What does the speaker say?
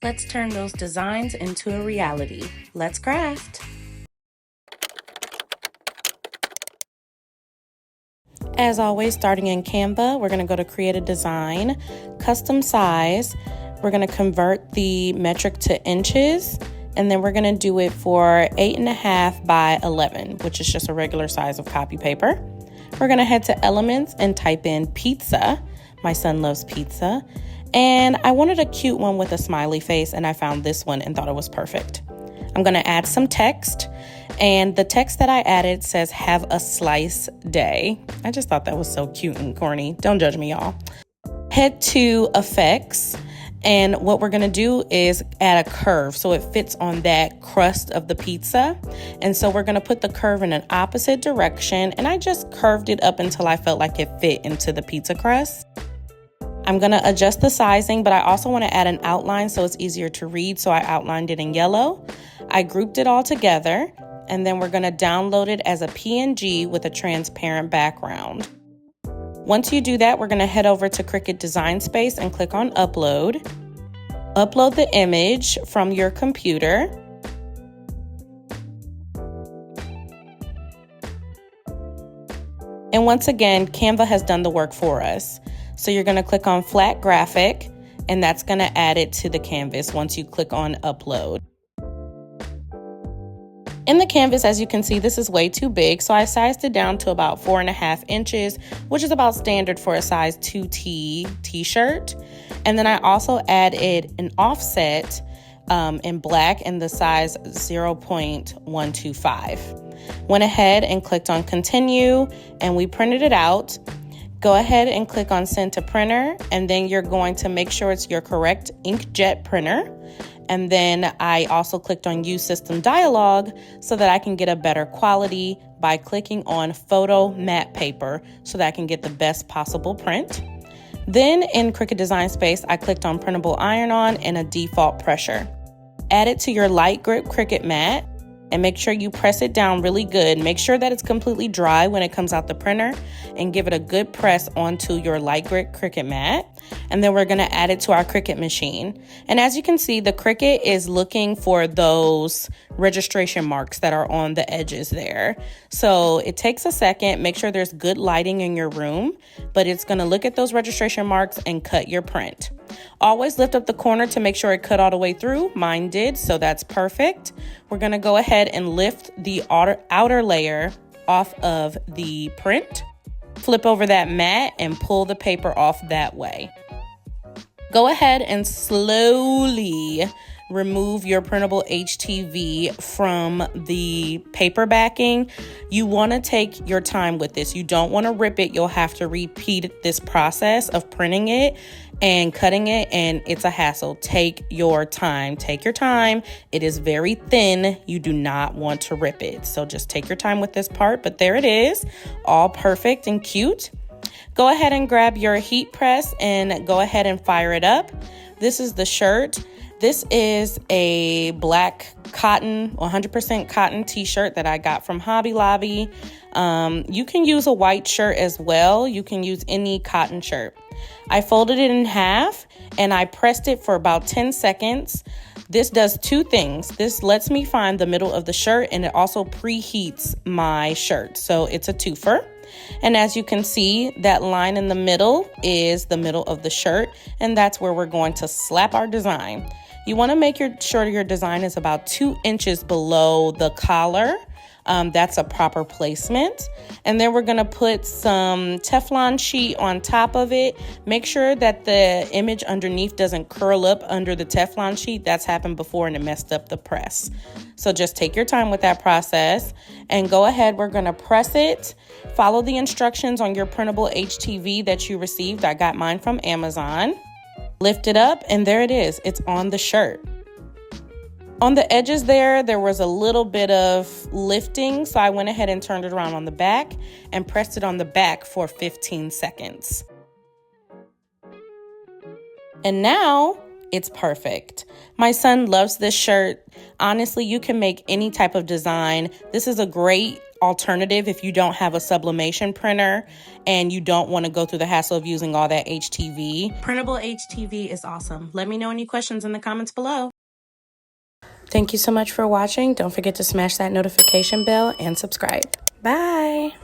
Let's turn those designs into a reality. Let's craft. As always, starting in Canva, we're going to go to Create a Design, Custom Size. We're going to convert the metric to inches, and then we're going to do it for 8.5 by 11, which is just a regular size of copy paper. We're going to head to Elements and type in pizza. My son loves pizza. And I wanted a cute one with a smiley face, and I found this one and thought it was perfect. I'm going to add some text, and the text that I added says, "Have a slice day." I just thought that was so cute and corny. Don't judge me, y'all. Head to Effects, and what we're going to do is add a curve so it fits on that crust of the pizza. And so we're going to put the curve in an opposite direction, and I just curved it up until I felt like it fit into the pizza crust. I'm going to adjust the sizing, but I also want to add an outline so it's easier to read, so I outlined it in yellow. I grouped it all together, and then we're going to download it as a PNG with a transparent background. Once you do that, we're going to head over to Cricut Design Space and click on Upload. Upload the image from your computer. And once again, Canva has done the work for us. So you're going to click on Flat Graphic, and that's going to add it to the canvas once you click on Upload. In the canvas, as you can see, this is way too big, so I sized it down to about 4.5 inches, which is about standard for a size 2T t-shirt. And then I also added an offset in black in the size 0.125. Went ahead and clicked on Continue, and we printed it out. Go ahead and click on Send to Printer, and then you're going to make sure it's your correct Inkjet printer. And then I also clicked on Use System Dialog so that I can get a better quality by clicking on Photo Matte Paper so that I can get the best possible print. Then in Cricut Design Space, I clicked on Printable Iron-On and a default pressure. Add it to your light grip Cricut mat and make sure you press it down really good. Make sure that it's completely dry when it comes out the printer, and give it a good press onto your light grip Cricut mat. And then we're going to add it to our Cricut machine. And as you can see, the Cricut is looking for those registration marks that are on the edges there. So it takes a second. Make sure there's good lighting in your room, but it's going to look at those registration marks and cut your print. Always lift up the corner to make sure it cut all the way through. Mine did, so that's perfect. We're going to go ahead and lift the outer layer off of the print. Flip over that mat and pull the paper off that way. Go ahead and slowly remove your printable HTV from the paper backing. You want to take your time with this. You don't want to rip it. You'll have to repeat this process of printing it and cutting it, and it's a hassle. Take your time. Take your time. It is very thin. You do not want to rip it. So just take your time with this part, but there it is, all perfect and cute. Go ahead and grab your heat press and go ahead and fire it up. This is the shirt. This is a black cotton, 100% cotton t-shirt that I got from Hobby Lobby. You can use a white shirt as well. You can use any cotton shirt. I folded it in half and I pressed it for about 10 seconds. This does two things. This lets me find the middle of the shirt, and it also preheats my shirt. So it's a twofer. And as you can see, that line in the middle is the middle of the shirt, and that's where we're going to slap our design. You want to make sure your design is about 2 inches below the collar. That's a proper placement. And then we're going to put some Teflon sheet on top of it. Make sure that the image underneath doesn't curl up under the Teflon sheet. That's happened before and it messed up the press. So just take your time with that process and go ahead. We're going to press it. Follow the instructions on your printable HTV that you received. I got mine from Amazon. Lift it up, and there it is. It's on the shirt. On the edges there was a little bit of lifting, so I went ahead and turned it around on the back and pressed it on the back for 15 seconds. And now it's perfect. My son loves this shirt. Honestly, you can make any type of design. This is a great alternative if you don't have a sublimation printer and you don't want to go through the hassle of using all that HTV. Printable HTV is awesome. Let me know any questions in the comments below. Thank you so much for watching. Don't forget to smash that notification bell and subscribe. Bye.